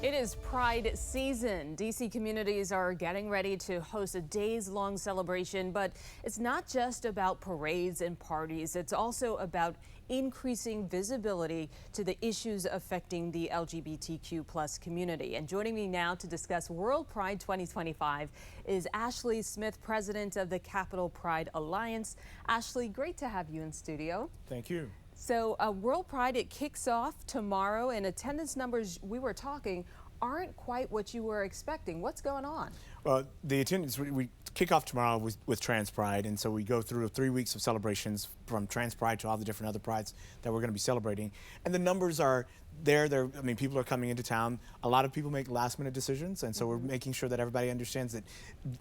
It is Pride season. DC communities are getting ready to host a days-long celebration, but it's not just about parades and parties. It's also about increasing visibility to the issues affecting the LGBTQ plus community. And joining me now to discuss World Pride 2025 is Ashley Smith, president of the Capital Pride Alliance. Ashley, great to have you in studio. Thank you. So World Pride, it kicks off tomorrow, and attendance numbers we were talking aren't quite what you were expecting. What's going on? Well, the attendance, we kick off tomorrow with Trans Pride, and so we go through 3 weeks of celebrations from Trans Pride to all the different other prides that we're going to be celebrating. And the numbers are there. I mean, people are coming into town. A lot of people make last-minute decisions, and so we're making sure that everybody understands that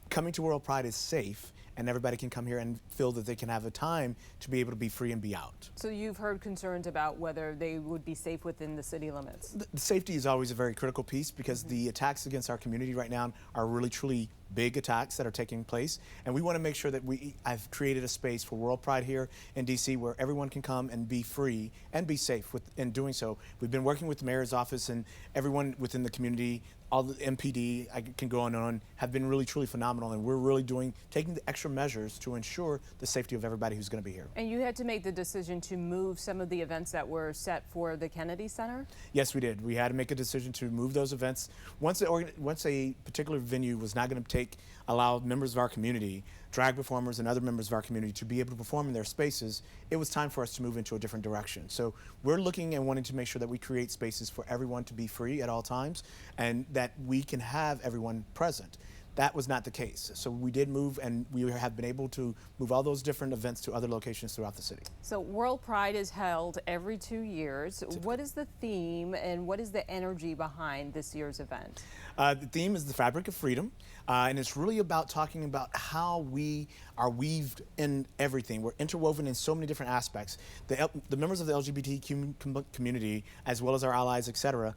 coming to World Pride is safe, and everybody can come here and feel that they can have a time to be able to be free and be out. So you've heard concerns about whether they would be safe within the city limits? The safety is always a very critical piece because the attacks against our community right now are really, truly big attacks that are taking place, and we want to make sure that I've created a space for World Pride here in DC where everyone can come and be free and be safe in doing so. We've been working with the mayor's office and everyone within the community. All the MPD, I can go on and on, have been really truly phenomenal, and we're really taking the extra measures to ensure the safety of everybody who's going to be here. And you had to make the decision to move some of the events that were set for the Kennedy Center? Yes, we did. We had to make a decision to move those events. Once a particular venue was not going to allow members of our community, drag performers and other members of our community to be able to perform in their spaces, it was time for us to move into a different direction. So we're looking and wanting to make sure that we create spaces for everyone to be free at all times and that we can have everyone present. That was not the case. So we did move, and we have been able to move all those different events to other locations throughout the city. So World Pride is held every 2 years. What is the theme and what is the energy behind this year's event? The theme is the fabric of freedom, and it's really about talking about how we are weaved in everything. We're interwoven in so many different aspects. The members of the LGBTQ community, as well as our allies, etc.,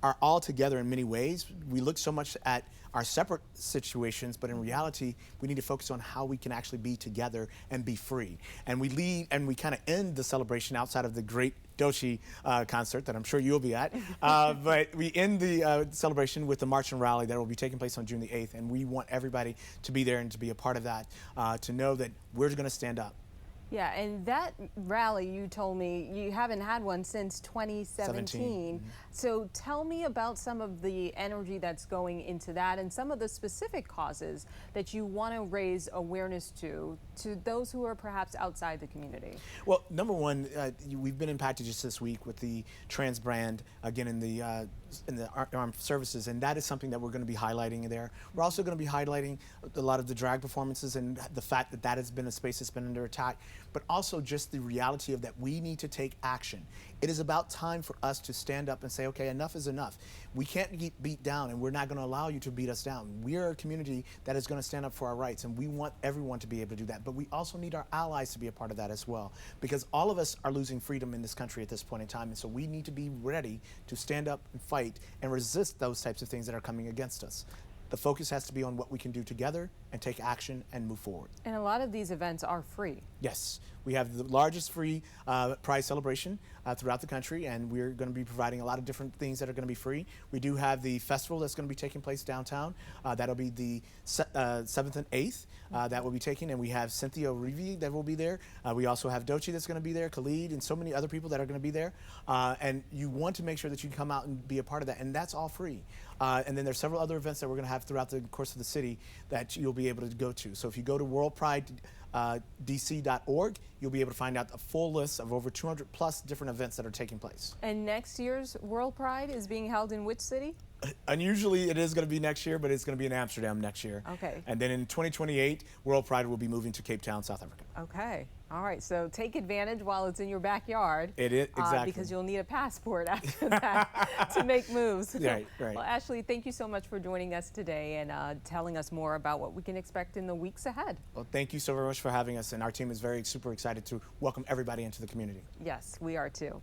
are all together in many ways. We look so much at our separate situations, but in reality, we need to focus on how we can actually be together and be free. And we kind of end the celebration outside of the great Dochi concert that I'm sure you'll be at. But we end the celebration with the march and rally that will be taking place on June the 8th. And we want everybody to be there and to be a part of that, to know that we're going to stand up. Yeah, and that rally, you told me, you haven't had one since 2017. So tell me about some of the energy that's going into that and some of the specific causes that you want to raise awareness to those who are perhaps outside the community. Well, number one, we've been impacted just this week with the trans brand, again, in the armed services, and that is something that we're going to be highlighting there. We're also going to be highlighting a lot of the drag performances and the fact that that has been a space that's been under attack, but also just the reality of that we need to take action. It is about time for us to stand up and say, okay, enough is enough. We can't get beat down, and we're not going to allow you to beat us down. We are a community that is going to stand up for our rights, and we want everyone to be able to do that. But we also need our allies to be a part of that as well, because all of us are losing freedom in this country at this point in time, and so we need to be ready to stand up and fight and resist those types of things that are coming against us. The focus has to be on what we can do together and take action and move forward. And a lot of these events are free. Yes, we have the largest free Pride celebration throughout the country, and we're going to be providing a lot of different things that are going to be free. We do have the festival that's going to be taking place downtown. That'll be the 7th and 8th that will be taking, and we have Cynthia Rivi that will be there. We also have Dochi that's going to be there, Khalid, and so many other people that are going to be there. And you want to make sure that you come out and be a part of that, and that's all free. And then there's several other events that we're going to have throughout the course of the city that you'll be able to go to. So if you go to worldpridedc.org, you'll be able to find out a full list of over 200 plus different events that are taking place. And next year's World Pride is being held in which city? Unusually, it is going to be next year, but it's going to be in Amsterdam next year. Okay. And then in 2028, World Pride will be moving to Cape Town, South Africa. Okay. All right. So take advantage while it's in your backyard. It is, exactly. Because you'll need a passport after that to make moves. Right. Well, Ashley, thank you so much for joining us today and telling us more about what we can expect in the weeks ahead. Well, thank you so very much for having us, and our team is super excited to welcome everybody into the community. Yes, we are too.